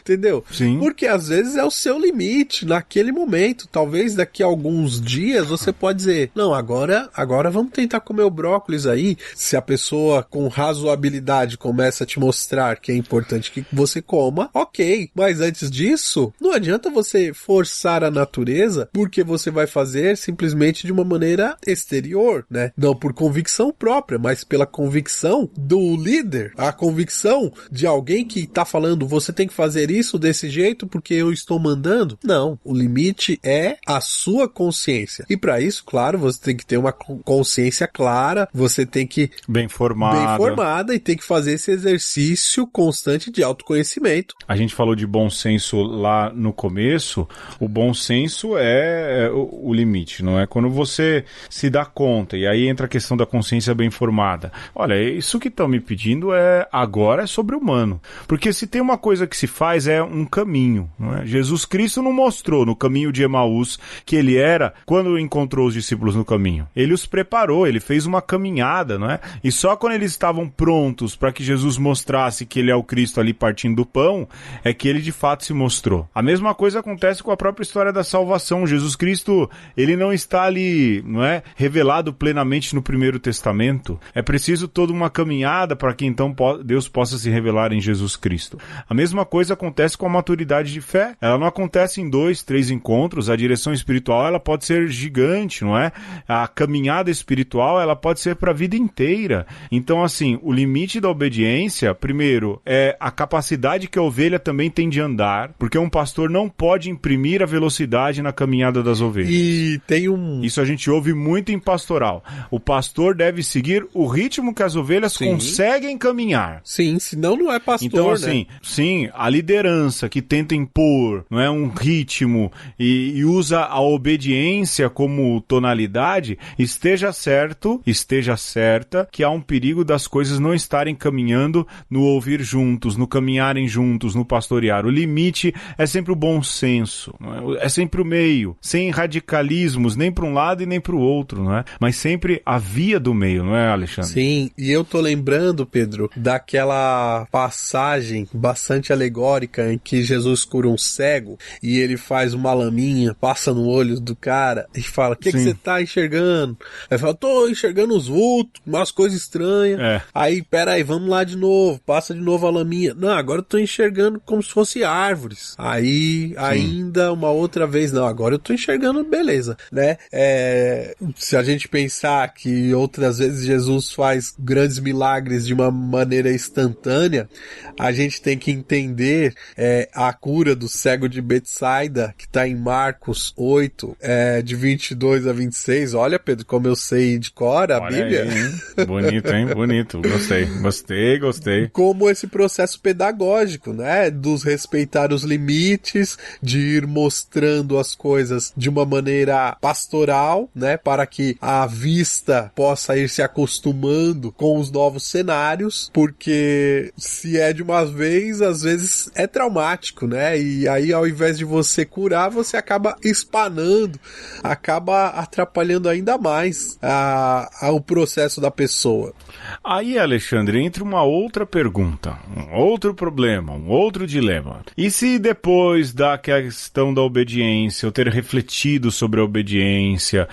Entendeu? Sim. Porque às vezes é o seu limite naquele momento. Talvez daqui a alguns dias você pode dizer, não, agora vamos tentar comer o brócolis aí. Se a pessoa com razoabilidade começa a te mostrar que é importante que você coma, ok. Mas antes disso, não adianta você forçar a natureza, porque você vai fazer simplesmente de uma maneira exterior, né? Não por convicção própria, mas pela convicção do líder, a convicção de alguém que tá falando, você tem que fazer isso desse jeito porque eu estou mandando. Não, o limite é a sua consciência. E para isso, claro, você tem que ter uma consciência clara, você tem que bem formada e tem que fazer esse exercício constante de autoconhecimento. A gente falou de bom senso lá no começo. O bom senso é o limite, não é? Quando você se dá conta, e aí entra a questão da consciência bem formada. Olha, isso que estão me pedindo agora é sobre-humano. Porque se tem uma coisa que se faz é um caminho, não é? Jesus Cristo não mostrou no caminho de Emaús que ele era quando encontrou os discípulos no caminho. Ele os preparou, ele fez uma caminhada, não é? E só quando eles estavam prontos para que Jesus mostrasse que ele é o Cristo ali partindo do pão, é que ele de fato se mostrou. A mesma coisa acontece com a própria história da salvação. Jesus Cristo, ele não está ali, não é, revelado plenamente no Primeiro Testamento. É preciso toda uma caminhada para que então Deus possa se revelar em Jesus Cristo. A mesma coisa acontece com a maturidade de fé. Ela não acontece em 2, 3 encontros. A direção espiritual, ela pode ser gigante, não é? A caminhada espiritual, ela pode ser para a vida inteira. Então, assim, o limite da obediência, primeiro, é a capacidade que a ovelha também tem de andar, porque um pastor não pode imprimir a velocidade na caminhada das ovelhas. E tem Isso a gente ouve muito em pastoral. O pastor deve seguir o ritmo que as ovelhas conseguem caminhar. Sim, senão não é pastor, então, assim, né? Sim, a liderança que tenta impor, não é, um ritmo e usa a obediência como tonalidade, esteja certa que há um perigo das coisas não estarem caminhando no ouvir juntos, no caminharem juntos, no pastorear. O limite é sempre o bom senso, não é? É sempre o meio, sem radicalismos, nem para um lado e nem para o outro, não é? Mas sempre a via do meio, não é, Alexandre? Sim, e eu tô lembrando, Pedro, daquela passagem bastante alegórica em que Jesus cura um cego e ele faz uma laminha, passa no olho do cara e fala, o que você tá enxergando? Aí fala, tô enxergando os vultos, umas coisas estranhas. Aí, peraí, vamos lá de novo, passa de novo a laminha. Não, agora eu tô enxergando como se fosse árvores. Aí, ainda uma outra vez, não, agora eu tô enxergando beleza, né? Se a gente pensar que outras vezes Jesus faz grandes milagres de uma maneira instantânea, a gente tem que entender a cura do cego de Betsaida, que está em Marcos 8, de 22 a 26. Olha, Pedro, como eu sei de cor a Bíblia. Aí, hein? Bonito, hein? Bonito. Gostei. Como esse processo pedagógico, né? Dos respeitar os limites, de ir mostrando as coisas de uma maneira pastoral, né? Para que a vista possa ir se acostumando com os novos cenários, porque se é de uma vez, às vezes é traumático, né? E aí, ao invés de você curar, você acaba espanando, acaba atrapalhando ainda mais o processo da pessoa. Aí, Alexandre, entra uma outra pergunta, um outro problema, um outro dilema. E se depois da questão da obediência, eu ter refletido sobre a obediência,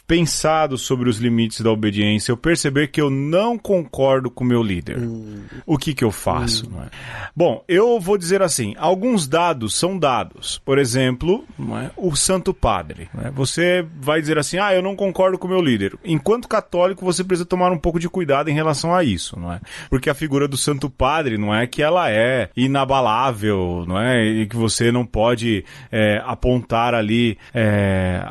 pensado sobre os limites da obediência, eu perceber que eu não concordo com o meu líder? O que eu faço? Não é? Bom, eu vou dizer assim, alguns dados são dados. Por exemplo, não é? O Santo Padre. Não é? Você vai dizer assim, eu não concordo com o meu líder. Enquanto católico, você precisa tomar um pouco de cuidado em relação a isso, não é? Porque a figura do Santo Padre não é que ela é inabalável, não é? E que você não pode apontar ali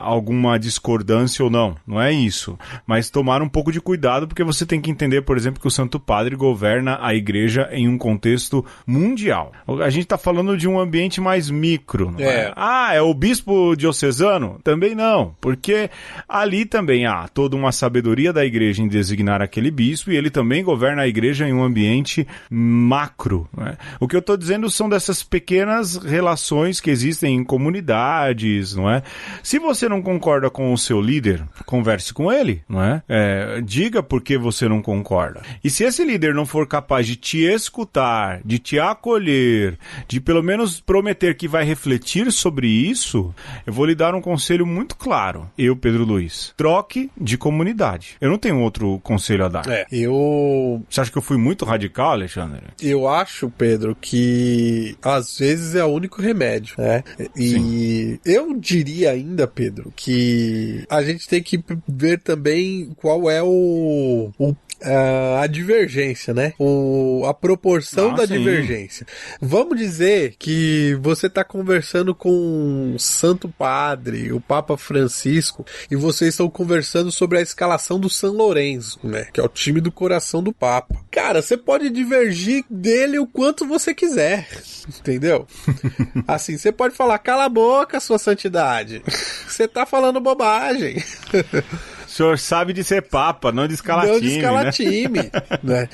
alguma discordância ou não. Não é isso. Mas tomar um pouco de cuidado, porque você tem que entender, por exemplo, que o Santo Padre governa a igreja em um contexto mundial. A gente está falando de um ambiente mais micro, não é? É o bispo diocesano? Também não, porque ali também há toda uma sabedoria da igreja em designar aquele bispo e ele também governa a igreja em um ambiente macro, não é? O que eu estou dizendo são dessas pequenas relações que existem em comunidades, não é? Se você não concorda com o seu líder, converse com ele, não é? Diga por que você não concorda. E se esse líder não for capaz de te escutar, de te acolher, de pelo menos prometer que vai refletir sobre isso, eu vou lhe dar um conselho muito claro. Eu, Pedro Luiz, troque de comunidade. Eu não tenho outro conselho a dar. Você acha que eu fui muito radical, Alexandre? Eu acho, Pedro, que às vezes é o único remédio, né? E Sim. Eu diria ainda, Pedro, que a gente tem que ver também qual é a divergência, né? A proporção da divergência. Vamos dizer que você está conversando com o Santo Padre, o Papa Francisco, e vocês estão conversando sobre a escalação do San Lorenzo, né? Que é o time do coração do Papa. Cara, você pode divergir dele o quanto você quiser, entendeu? Assim, você pode falar, cala a boca, sua santidade. Você tá falando bobagem. O senhor sabe de ser papa, não de escalar time. Não de escalar time, né?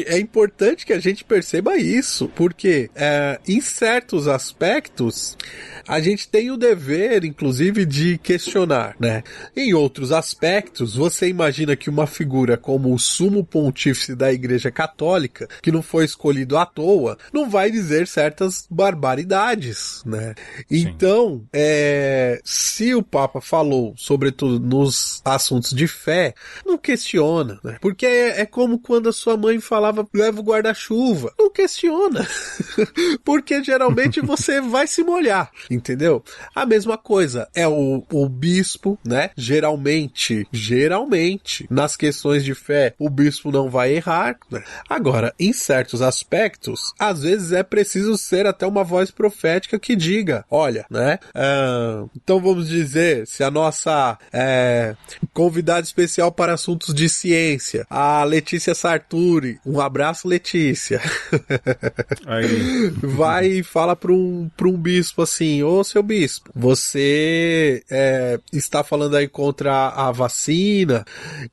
É importante que a gente perceba isso, porque em certos aspectos a gente tem o dever, inclusive, de questionar, né? Em outros aspectos, você imagina que uma figura como o sumo pontífice da Igreja Católica, que não foi escolhido à toa, não vai dizer certas barbaridades, né? Sim. Então, se o Papa falou, sobretudo nos assuntos de fé, não questiona, né? Porque é como quando a sua mãe falava, leva o guarda-chuva. Não questiona. Porque geralmente você vai se molhar. Entendeu? A mesma coisa é o bispo, né? Geralmente, nas questões de fé, o bispo não vai errar, né? Agora, em certos aspectos, às vezes é preciso ser até uma voz profética que diga, olha, né? Então vamos dizer, se a nossa convidada especial para assuntos de ciência, a Letícia Sarturi, um abraço, Letícia, aí. Vai e fala para um bispo assim, ô seu bispo, você está falando aí contra a vacina,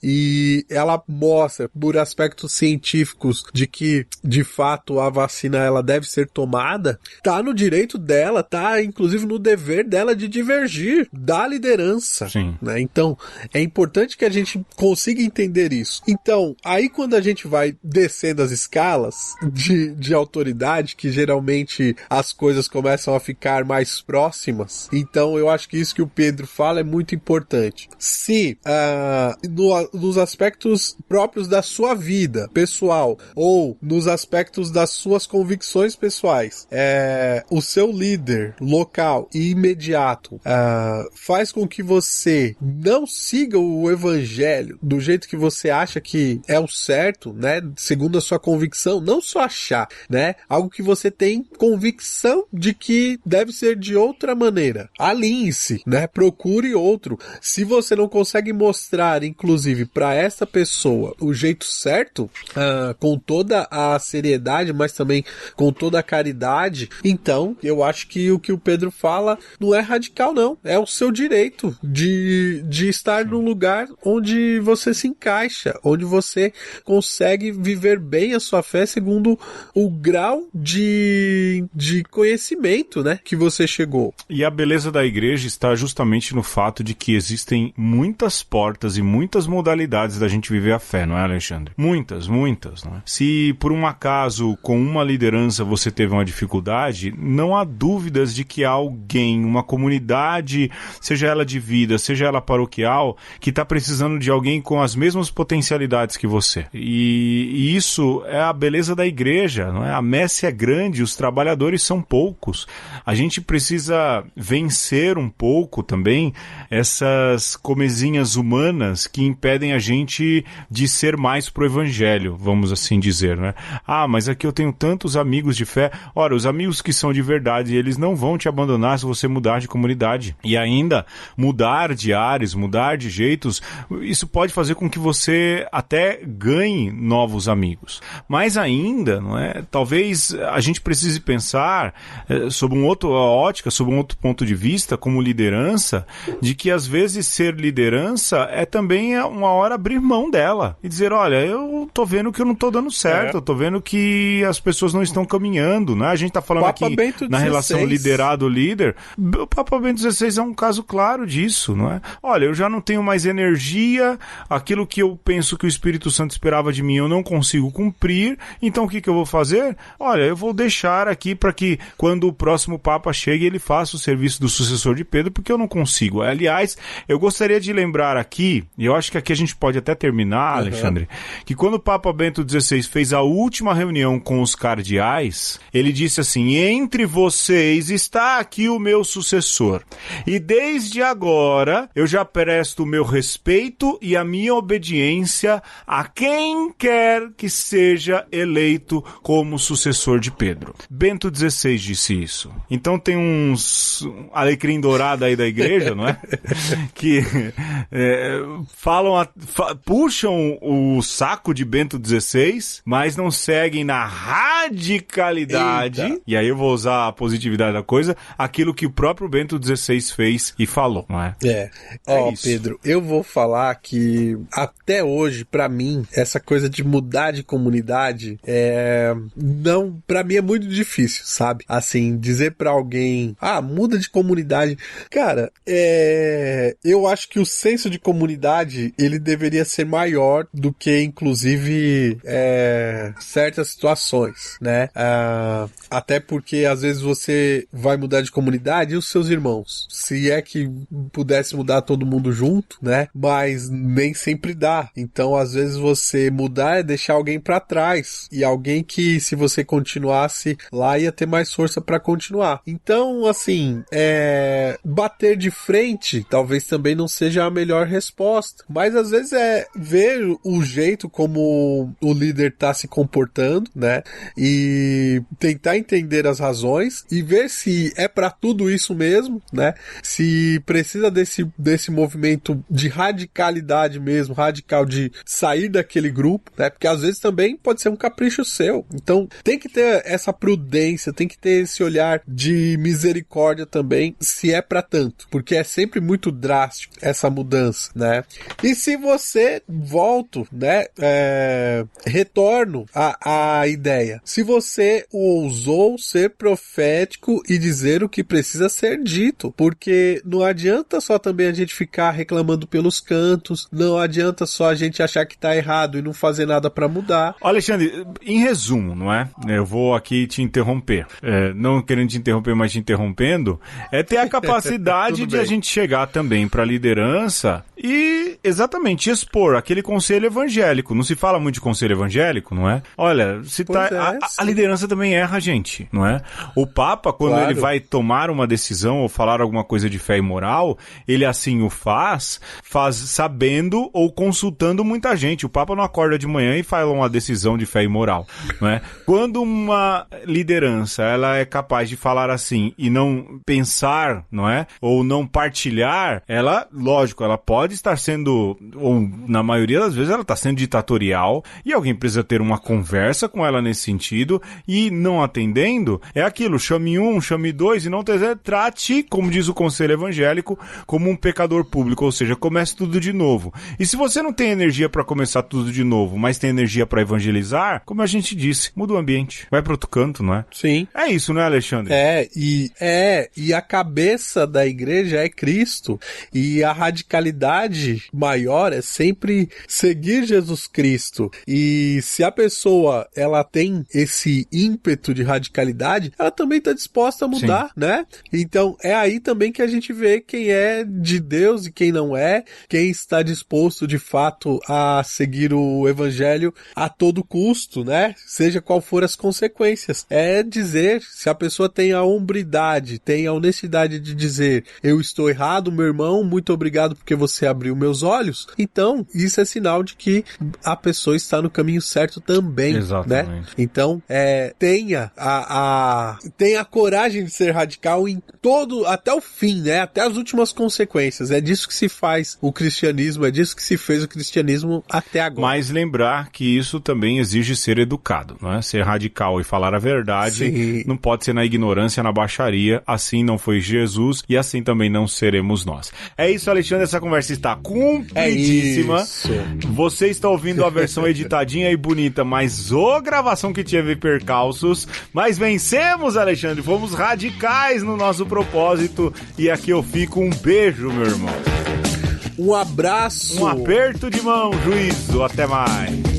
e ela mostra por aspectos científicos de que de fato a vacina ela deve ser tomada, tá no direito dela, tá inclusive no dever dela de divergir da liderança. Sim. Né? Então é importante que a gente consiga entender isso. Então aí quando a gente vai descendo as escalas de autoridade, que geralmente as coisas começam a ficar mais próximas, então eu acho que isso que o Pedro fala é muito importante. Se nos aspectos próprios da sua vida pessoal ou nos aspectos das suas convicções pessoais, o seu líder local e imediato faz com que você não siga o evangelho do jeito que você acha que é o certo, né, segundo a sua convicção, não só achar, né, algo que você tem convicção de que deve ser de outra maneira, alinhe-se, né, procure outro. Se você não consegue mostrar, inclusive, para essa pessoa o jeito certo, com toda a seriedade, mas também com toda a caridade, então eu acho que o que o Pedro fala não é radical, não. É o seu direito de estar no lugar onde você se encaixa, onde você consegue viver bem a sua fé segundo o grau de conhecimento, né, que você chegou. E a beleza da igreja está justamente no fato de que existem muitas portas e muitas modalidades da gente viver a fé, não é, Alexandre? Muitas, não é? Se por um acaso com uma liderança você teve uma dificuldade, não há dúvidas de que há alguém, uma comunidade, seja ela de vida, seja ela paroquial, que está precisando de alguém com as mesmas potencialidades que você. E isso é a beleza da igreja, não é? A messe é grande, os trabalhadores são poucos. A gente precisa vencer um pouco também essas comezinhas humanas que impedem a gente de ser mais pro evangelho, vamos assim dizer, né? Mas aqui eu tenho tantos amigos de fé. Ora, os amigos que são de verdade, eles não vão te abandonar se você mudar de comunidade. E ainda, mudar de ares, mudar de jeitos, isso pode fazer com que você até ganhe novos amigos. Mas ainda, não é? Talvez a gente precise pensar sob uma outra ótica, sob um outro ponto de vista, como liderança, de que às vezes ser liderança é também uma hora abrir mão dela e dizer, olha, eu tô vendo que eu não tô dando certo, eu tô vendo que as pessoas não estão caminhando, né? A gente tá falando aqui na relação liderado-líder. O Papa Bento XVI é um caso claro disso, não é? Olha, eu já não tenho mais energia, aquilo que eu penso que o Espírito Santo esperava de mim eu não consigo cumprir, então o que eu vou fazer? Olha, eu vou deixar aqui para que quando o próximo Papa chegue ele faça o serviço do sucessor de Pedro, porque eu não consigo. Aliás, eu gostaria de lembrar aqui, e eu acho que aqui a gente pode até terminar, Alexandre, que quando o Papa Bento XVI fez a última reunião com os cardeais, ele disse assim: entre vocês está aqui o meu sucessor, e desde agora eu já presto o meu respeito e a minha obediência a quem quer que seja eleito como sucessor de Pedro. Bento XVI disse isso. Então tem uns alecrim dourado aí da igreja, não é? Que puxam o saco de Bento XVI, mas não seguem na radicalidade, e aí eu vou usar a positividade da coisa, aquilo que o próprio Bento XVI fez e falou, não é? Pedro, eu vou falar que até hoje, pra mim, essa coisa de mudar de comunidade não, pra mim é muito difícil, sabe? Assim, dizer pra alguém, muda de comunidade. Cara, eu acho que o senso de comunidade, ele deveria ser maior do que, inclusive, certas situações, né? Até porque, às vezes, você vai mudar de comunidade e os seus irmãos. Se é que pudesse mudar todo mundo junto, né? Mas nem sempre dá. Então, às vezes, você mudar é deixar alguém pra trás. E alguém que, se você continuasse lá, ia ter mais força pra continuar. Então, assim, bater de frente talvez também não seja a melhor resposta. Mas, às vezes, ver o jeito como o líder tá se comportando, né? E tentar entender as razões e ver se é pra tudo isso mesmo, né? Se precisa desse movimento de radicalidade mesmo, radical de sair daquele grupo, né? Porque às vezes também pode ser um capricho seu. Então tem que ter essa prudência, tem que ter esse olhar de misericórdia também, se é pra tanto. Porque é sempre muito drástico essa mudança, né? E se você, né? Retorno à ideia. Se você ousou ser profético e dizer o que precisa ser dito, porque não adianta só também a gente ficar reclamando pelos cantos, não adianta só a gente achar que tá errado e não fazer nada pra mudar. Alexandre, em resumo, não é? Eu vou aqui te interromper. Não querendo te interromper, mas te interrompendo, ter a capacidade de a gente chegar também pra liderança e exatamente expor aquele conselho evangélico. Não se fala muito de conselho evangélico, não é? Olha, a liderança também erra, gente, não é? O Papa, quando ele vai tomar uma decisão ou falar alguma coisa de fé e moral, ele assim o faz sabendo ou consultando muita gente. O Papa não acorda de manhã e fala uma decisão de fé e moral, não é? Quando uma liderança, ela é capaz de falar assim e não pensar, não é? Ou não partilhar, ela, lógico, ela pode estar sendo, ou na maioria das vezes ela está sendo ditatorial e alguém precisa ter uma conversa com ela nesse sentido e não atendendo, é aquilo, chame um, chame dois e não trate, como diz o conselho evangélico, como um pecador público, ou seja, comece tudo de novo. E se você não tem energia para começar tudo de novo, mas tem energia para evangelizar, como a gente disse, muda o ambiente, vai para outro canto, não é? Sim. É isso, não é, Alexandre? E a cabeça da igreja é Cristo, e a radicalidade maior é sempre seguir Jesus Cristo. E se a pessoa, ela tem esse ímpeto de radicalidade, ela também está disposta a mudar, né? Então, é aí também que a gente vê quem é de Deus e quem não é, quem está disposto, de fato, a seguir o evangelho a todo custo, né? Seja qual for as consequências. É dizer, se a pessoa tem a hombridade, tem a honestidade de dizer, eu estou errado, meu irmão, muito obrigado porque você abriu meus olhos. Então, isso é sinal de que a pessoa está no caminho certo também, exatamente, né? Então, tenha a coragem de ser radical em todo, até o fim, né? Até as últimas consequências. É disso que se faz o cristianismo, é disso que se fez o cristianismo até agora. Mas lembrar que isso também exige ser educado, não é? Ser radical e falar a verdade. Sim. Não pode ser na ignorância, na baixaria. Assim não foi Jesus e assim também não seremos nós. É isso, Alexandre, essa conversa está compridíssima. Você está ouvindo a versão editadinha e bonita, mas gravação que teve percalços. Mas vencemos, Alexandre, fomos radicais no nosso propósito e aqui eu fico. Um beijo, meu irmão. Um abraço. Um aperto de mão, juízo. Até mais.